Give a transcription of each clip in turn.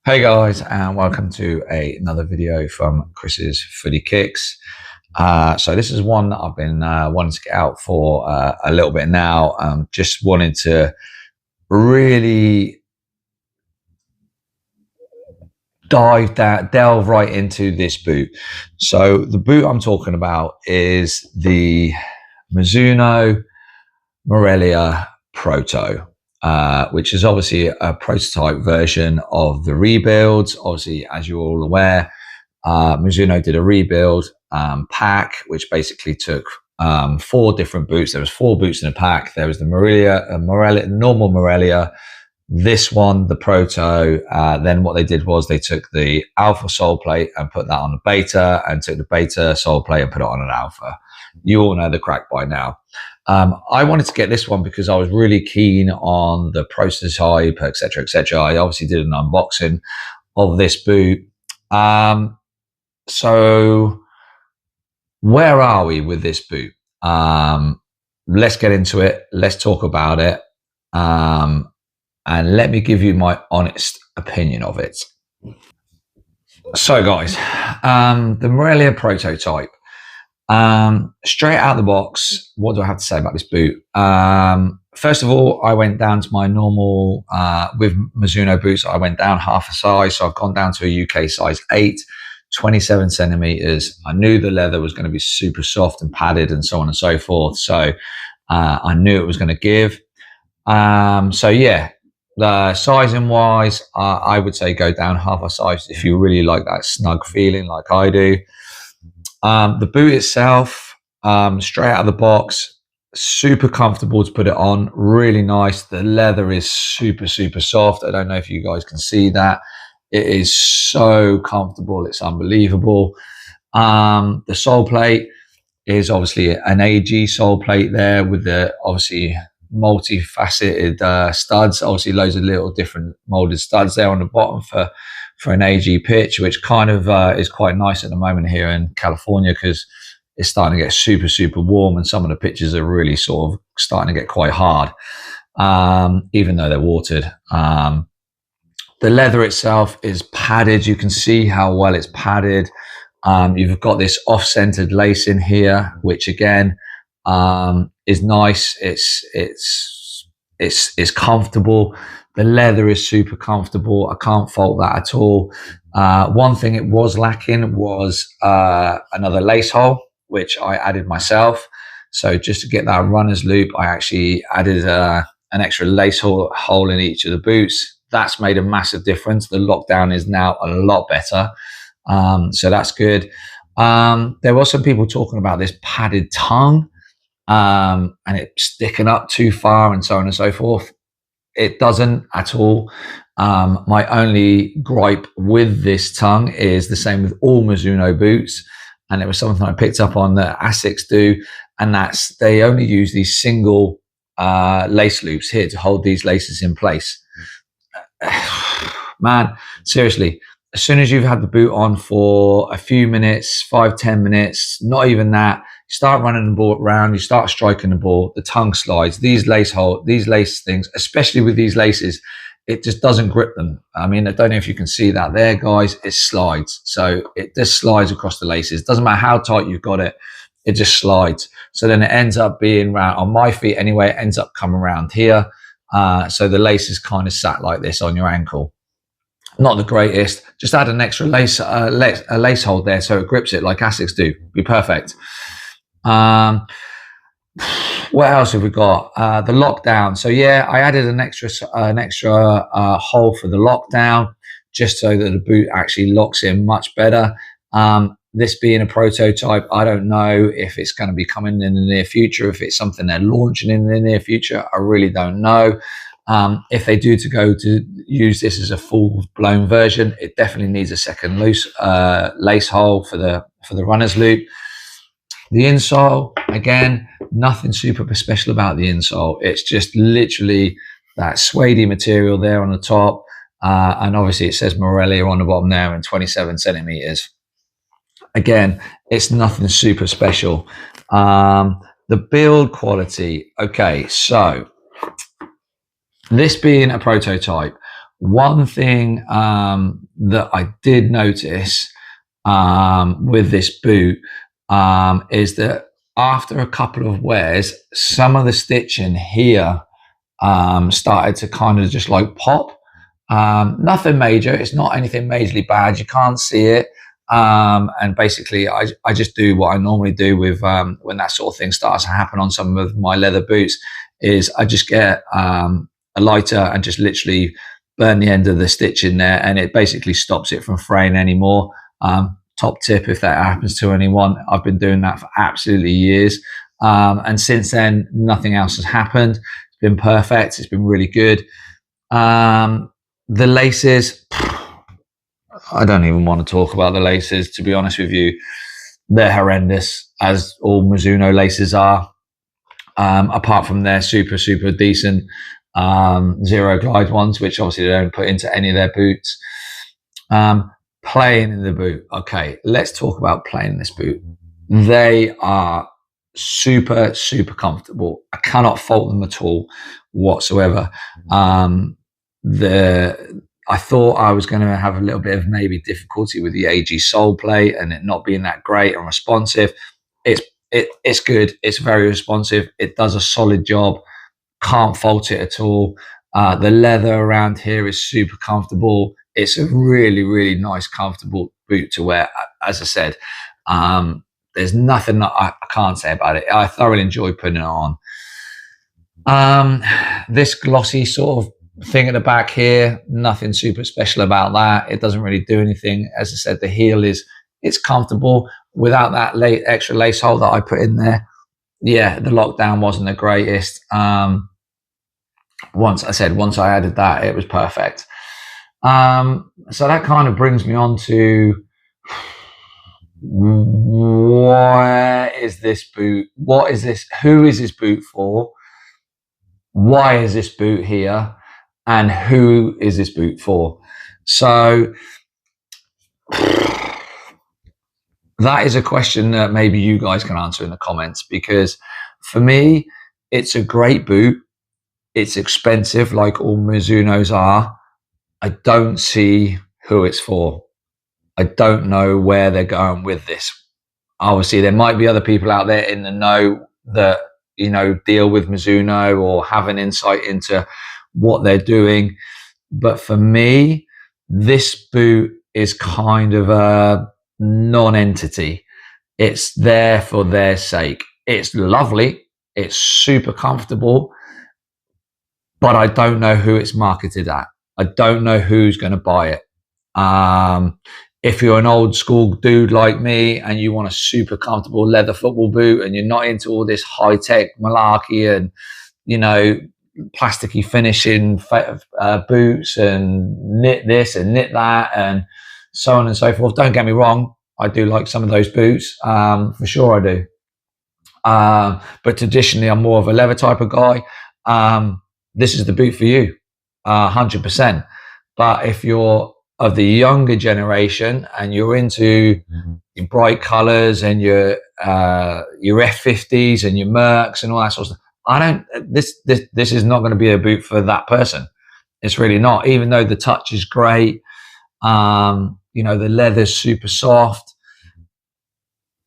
Hey guys, and welcome to another video from Chris's Footy Kicks. So this is one that I've been wanting to get out for a little bit now. Just wanted to really delve right into this boot. So the boot I'm talking about is the Mizuno Morelia Proto. Which is obviously a prototype version of the rebuilds. Obviously, as you're all aware, Mizuno did a rebuild pack, which basically took four different boots. There was four boots in a pack. There was the normal Morelia, this one, the Proto. Then what they did was they took the Alpha sole plate and put that on the Beta, and took the Beta sole plate and put it on an Alpha. You all know the crack by now. I wanted to get this one because I was really keen on the prototype, etc., etc. I obviously did an unboxing of this boot. So where are we with this boot? Let's get into it. Let's talk about it. And let me give you my honest opinion of it. So guys, the Morelia prototype. Straight out of the box, what do I have to say about this boot? First of all, I went down to my normal, with Mizuno boots, I went down half a size. So I've gone down to a UK size 8, 27 centimeters. I knew the leather was going to be super soft and padded and so on and so forth. So I knew it was going to give. So yeah, the sizing wise, I would say go down half a size if you really like that snug feeling like I do. The boot itself, straight out of the box, super comfortable to put it on, really nice. The leather is super, super soft. I don't know if you guys can see that. It is so comfortable. It's unbelievable. The sole plate is obviously an AG sole plate there with the obviously multifaceted studs. Obviously loads of little different molded studs there on the bottom for an AG pitch, which kind of is quite nice at the moment here in California because it's starting to get super, super warm, and some of the pitches are really sort of starting to get quite hard, even though they're watered. The leather itself is padded. You can see how well it's padded. You've got this off-centered lace in here, which again is nice. It's comfortable. The leather is super comfortable. I can't fault that at all. One thing it was lacking was another lace hole, which I added myself. So just to get that runner's loop, I actually added an extra lace hole in each of the boots. That's made a massive difference. The lockdown is now a lot better. So that's good. There were some people talking about this padded tongue and it sticking up too far and so on and so forth. It doesn't at all. My only gripe with this tongue is the same with all Mizuno boots, and it was something I picked up on that Asics do, and that's they only use these single lace loops here to hold these laces in place. Man, seriously, as soon as you've had the boot on for a few minutes, 5-10 minutes, not even that, you start running the ball around, you start striking the ball, the tongue slides. These lace things, especially with these laces, it just doesn't grip them. I mean, I don't know if you can see that there, guys. It slides. So it just slides across the laces. Doesn't matter how tight you've got it, it just slides. So then it ends up being round, on my feet anyway, it ends up coming around here. So the lace is kind of sat like this on your ankle. Not the greatest. Just add an extra lace hole there so it grips it like Asics do. Be perfect. What else have we got? The lockdown. So yeah, I added an extra hole for the lockdown just so that the boot actually locks in much better. This being a prototype, I don't know if it's going to be coming in the near future, if it's something they're launching in the near future. I really don't know. If they do go to use this as a full-blown version, it definitely needs a second lace hole for the runner's loop. The insole, again, nothing super special about the insole. It's just literally that suede material there on the top, and obviously it says Morelia on the bottom there in 27 centimeters. Again, it's nothing super special. The build quality, okay, so this being a prototype, One thing that I did notice with this boot is that after a couple of wears, some of the stitching here started to kind of just like pop. Nothing major. It's not anything majorly bad. You can't see it. And basically, I just do what I normally do with when that sort of thing starts to happen on some of my leather boots, is I just get a lighter and just literally burn the end of the stitch in there, and it basically stops it from fraying anymore. Top tip, if that happens to anyone, I've been doing that for absolutely years. And since then, nothing else has happened. It's been perfect. It's been really good. The laces, I don't even want to talk about the laces, to be honest with you. They're horrendous, as all Mizuno laces are. Apart from their super, super decent zero glide ones, which obviously they don't put into any of their boots. Playing in the boot. Okay, let's talk about playing in this boot. They are super, super comfortable. I cannot fault them at all whatsoever. I thought I was going to have a little bit of maybe difficulty with the AG sole plate and it not being that great and responsive. It's good. It's very responsive. It does a solid job. Can't fault it at all. The leather around here is super comfortable. It's a really, really nice, comfortable boot to wear. As I said, there's nothing that I can't say about it. I thoroughly enjoy putting it on. This glossy sort of thing at the back here, nothing super special about that. It doesn't really do anything. As I said, the heel it's comfortable without that extra lace hole that I put in there. Yeah, the lockdown wasn't the greatest. Once I added that, it was perfect. So that kind of brings me on to, where is this boot? What is this? Who is this boot for? Why is this boot here? And who is this boot for? So that is a question that maybe you guys can answer in the comments, because for me, it's a great boot. It's expensive, like all Mizunos are. I don't see who it's for. I don't know where they're going with this. Obviously, there might be other people out there in the know that, deal with Mizuno or have an insight into what they're doing. But for me, this boot is kind of a non-entity. It's there for their sake. It's lovely. It's super comfortable. But I don't know who it's marketed at. I don't know who's going to buy it. If you're an old school dude like me and you want a super comfortable leather football boot and you're not into all this high-tech malarkey and, plasticky finishing boots and knit this and knit that and so on and so forth. Don't get me wrong. I do like some of those boots. For sure I do. But traditionally, I'm more of a leather type of guy. This is the boot for you, 100%. But if you're of the younger generation and you're into your bright colors and your F50s and your Mercs and all that sort of stuff, this is not going to be a boot for that person. It's really not, even though the touch is great. The leather's super soft.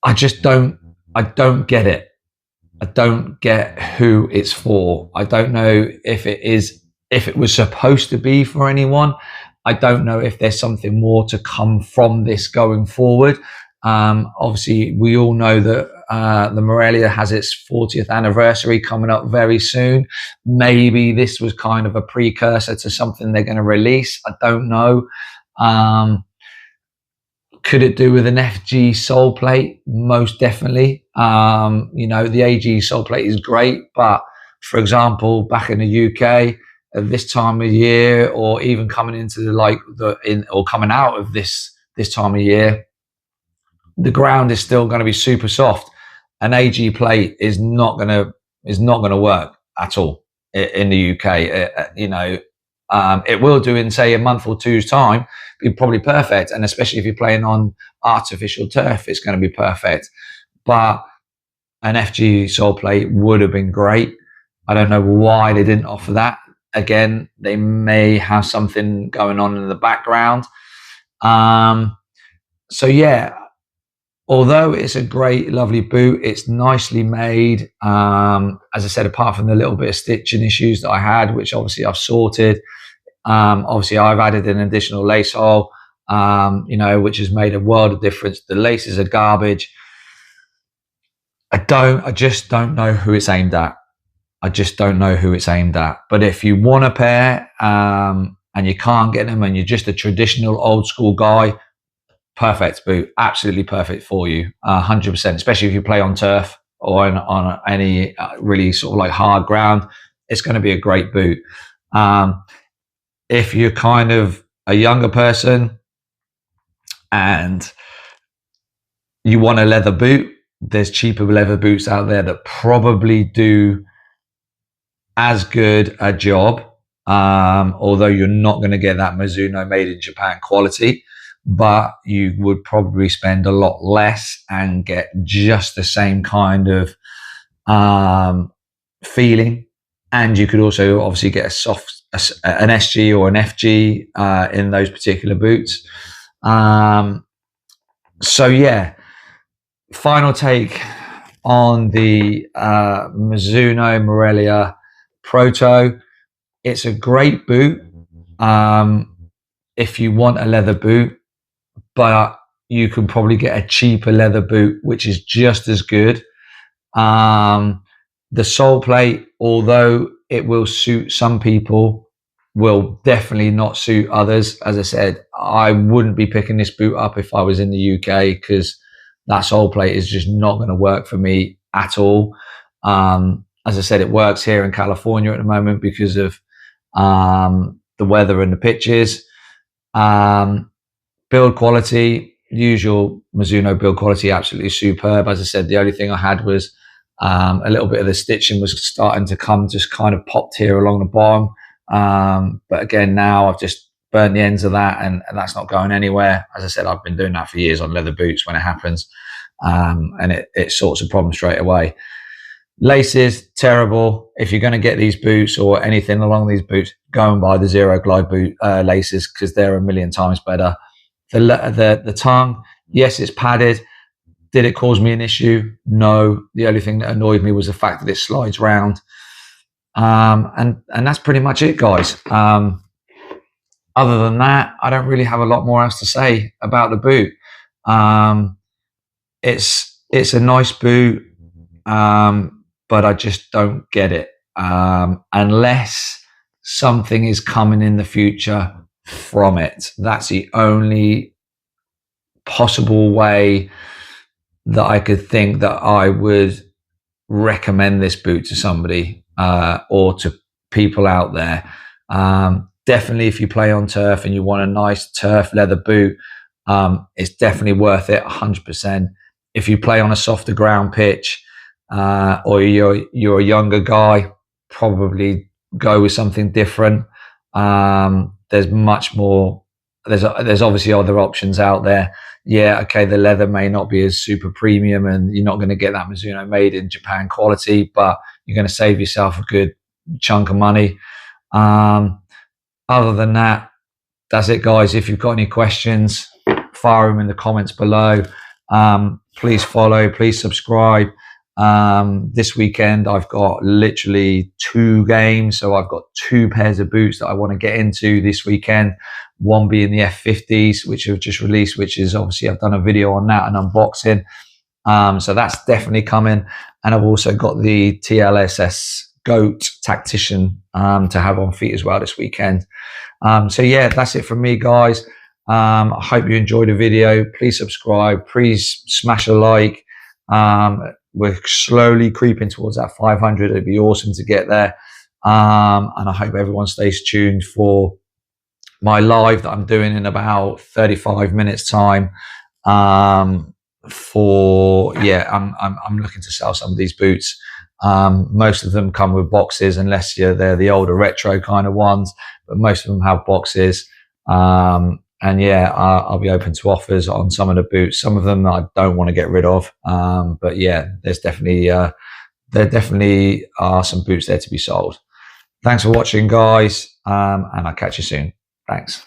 I don't get it. I don't get who it's for. I don't know if it was supposed to be for anyone. I don't know if there's something more to come from this going forward. Obviously, we all know that the Morelia has its 40th anniversary coming up very soon. Maybe this was kind of a precursor to something they're going to release. I don't know. Could it do with an FG sole plate? Most definitely. The AG sole plate is great, but for example, back in the UK at this time of year, or even coming into coming out of this time of year, the ground is still going to be super soft. An AG plate is not going to work at all in the UK. It will do in, say, a month or two's time. Be probably perfect, and especially if you're playing on artificial turf, it's going to be perfect. But an FG sole plate would have been great. I don't know why they didn't offer that. again, they may have something going on in the background. So yeah, although it's a great, lovely boot, it's nicely made. As I said, apart from the little bit of stitching issues that I had, which obviously I've sorted. Obviously, I've added an additional lace hole, which has made a world of difference. The laces are garbage. I just don't know who it's aimed at. I just don't know who it's aimed at. But if you want a pair and you can't get them and you're just a traditional old school guy, perfect boot, absolutely perfect for you, 100%, especially if you play on turf or on any really sort of like hard ground, it's going to be a great boot. If you're kind of a younger person and you want a leather boot, there's cheaper leather boots out there that probably do as good a job, although you're not going to get that Mizuno made in Japan quality, but you would probably spend a lot less and get just the same kind of feeling. And you could also obviously get an SG or an FG in those particular boots. So yeah, final take on the Mizuno Morelia Proto. It's a great boot if you want a leather boot, but you can probably get a cheaper leather boot which is just as good. The sole plate, although it will suit some people, will definitely not suit others. As I said, I wouldn't be picking this boot up if I was in the UK because that sole plate is just not going to work for me at all. As I said, it works here in California at the moment because of the weather and the pitches. Build quality, usual Mizuno build quality, absolutely superb. As I said, the only thing I had was a little bit of the stitching was starting to come, just kind of popped here along the bottom. But again, now I've just burnt the ends of that and that's not going anywhere. As I said, I've been doing that for years on leather boots when it happens. And it sorts a problem straight away. Laces, terrible. If you're going to get these boots or anything along these boots, go and buy the Zero Glide boot laces because they're a million times better. The tongue, yes, it's padded. Did it cause me an issue? No. The only thing that annoyed me was the fact that it slides round. And that's pretty much it, guys. Other than that, I don't really have a lot more else to say about the boot. It's a nice boot, but I just don't get it unless something is coming in the future from it. That's the only possible way that I could think that I would recommend this boot to somebody or to people out there. Definitely if you play on turf and you want a nice turf leather boot, it's definitely worth it, 100%. If you play on a softer ground pitch or you're a younger guy, probably go with something different. There's much more. There's obviously other options out there. Yeah, okay, the leather may not be as super premium and you're not going to get that Mizuno made in Japan quality, but you're going to save yourself a good chunk of money. Other than that, that's it, guys. If you've got any questions, fire them in the comments below. Please follow, please subscribe. This weekend I've got literally 2 games, so I've got 2 pairs of boots that I want to get into this weekend. One being the F50s, which have just released, which is obviously I've done a video on that and unboxing. So that's definitely coming. And I've also got the TLSS Goat Tactician to have on feet as well this weekend. So yeah, that's it from me, guys. I hope you enjoyed the video. Please subscribe, please smash a like. We're slowly creeping towards that 500. It'd be awesome to get there. And I hope everyone stays tuned for my live that I'm doing in about 35 minutes time. I'm looking to sell some of these boots. Most of them come with boxes, unless they're the older retro kind of ones, but most of them have boxes. And yeah, I'll be open to offers on some of the boots. Some of them I don't want to get rid of. But yeah, there definitely are some boots there to be sold. Thanks for watching, guys, and I'll catch you soon. Thanks.